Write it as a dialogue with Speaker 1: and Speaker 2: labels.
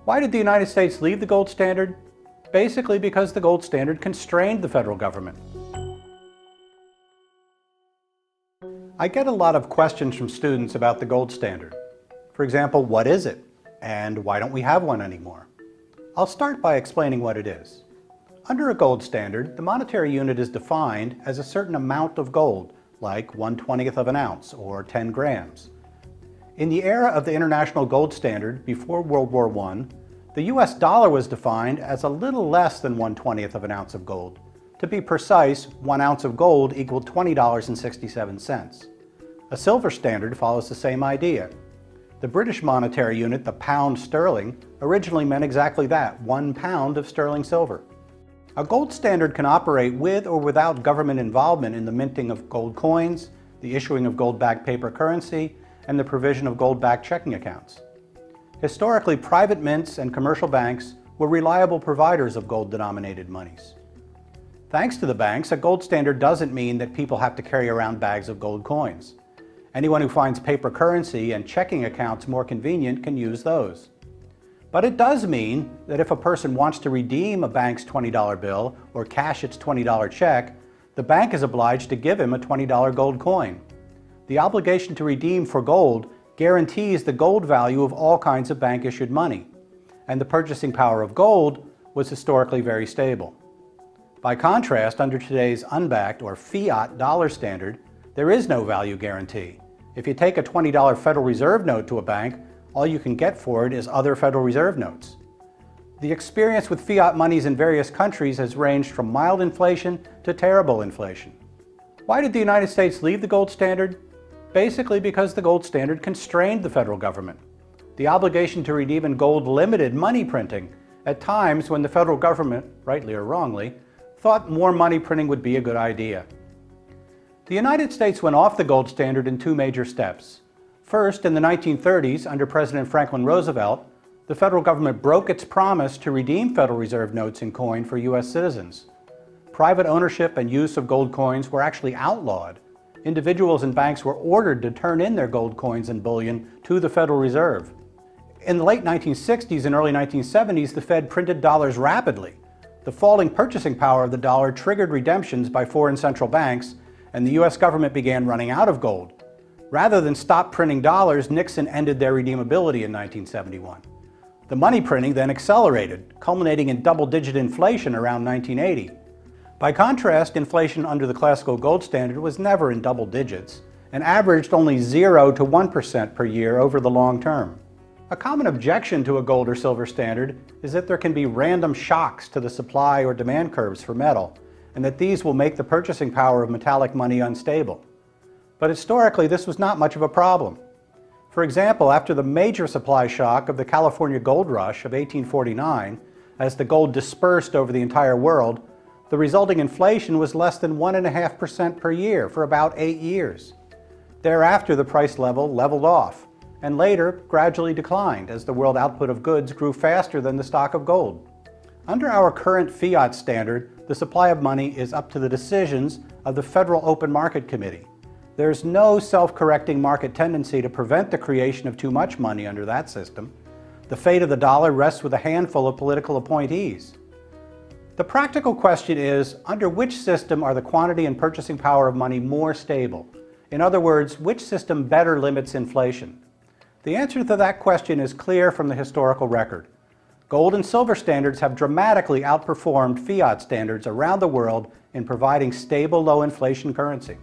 Speaker 1: Why did the United States leave the gold standard? Basically because the gold standard constrained the federal government. I get a lot of questions from students about the gold standard. For example, what is it? And why don't we have one anymore? I'll start by explaining what it is. Under a gold standard, the monetary unit is defined as a certain amount of gold, like 1/20th of an ounce or 10 grams. In the era of the international gold standard, before World War I, the US dollar was defined as a little less than 1/20th of an ounce of gold. To be precise, 1 ounce of gold equaled $20.67. A silver standard follows the same idea. The British monetary unit, the pound sterling, originally meant exactly that, 1 pound of sterling silver. A gold standard can operate with or without government involvement in the minting of gold coins, the issuing of gold-backed paper currency, and the provision of gold-backed checking accounts. Historically, private mints and commercial banks were reliable providers of gold-denominated monies. Thanks to the banks, a gold standard doesn't mean that people have to carry around bags of gold coins. Anyone who finds paper currency and checking accounts more convenient can use those. But it does mean that if a person wants to redeem a bank's $20 bill or cash its $20 check, the bank is obliged to give him a $20 gold coin. The obligation to redeem for gold guarantees the gold value of all kinds of bank-issued money, and the purchasing power of gold was historically very stable. By contrast, under today's unbacked or fiat dollar standard, there is no value guarantee. If you take a $20 Federal Reserve note to a bank, all you can get for it is other Federal Reserve notes. The experience with fiat monies in various countries has ranged from mild inflation to terrible inflation. Why did the United States leave the gold standard? Basically because the gold standard constrained the federal government. The obligation to redeem in gold limited money printing at times when the federal government, rightly or wrongly, thought more money printing would be a good idea. The United States went off the gold standard in two major steps. First, in the 1930s, under President Franklin Roosevelt, the federal government broke its promise to redeem Federal Reserve notes in coin for U.S. citizens. Private ownership and use of gold coins were actually outlawed. Individuals and banks were ordered to turn in their gold coins and bullion to the Federal Reserve. In the late 1960s and early 1970s, the Fed printed dollars rapidly. The falling purchasing power of the dollar triggered redemptions by foreign central banks, and the U.S. government began running out of gold. Rather than stop printing dollars, Nixon ended their redeemability in 1971. The money printing then accelerated, culminating in double-digit inflation around 1980. By contrast, inflation under the classical gold standard was never in double digits and averaged only 0 to 1% per year over the long term. A common objection to a gold or silver standard is that there can be random shocks to the supply or demand curves for metal, and that these will make the purchasing power of metallic money unstable. But historically, this was not much of a problem. For example, after the major supply shock of the California gold rush of 1849, as the gold dispersed over the entire world, the resulting inflation was less than 1.5% per year for about 8 years. Thereafter, the price level leveled off, and later gradually declined as the world output of goods grew faster than the stock of gold. Under our current fiat standard, the supply of money is up to the decisions of the Federal Open Market Committee. There's no self-correcting market tendency to prevent the creation of too much money under that system. The fate of the dollar rests with a handful of political appointees. The practical question is, under which system are the quantity and purchasing power of money more stable? In other words, which system better limits inflation? The answer to that question is clear from the historical record. Gold and silver standards have dramatically outperformed fiat standards around the world in providing stable low inflation currency.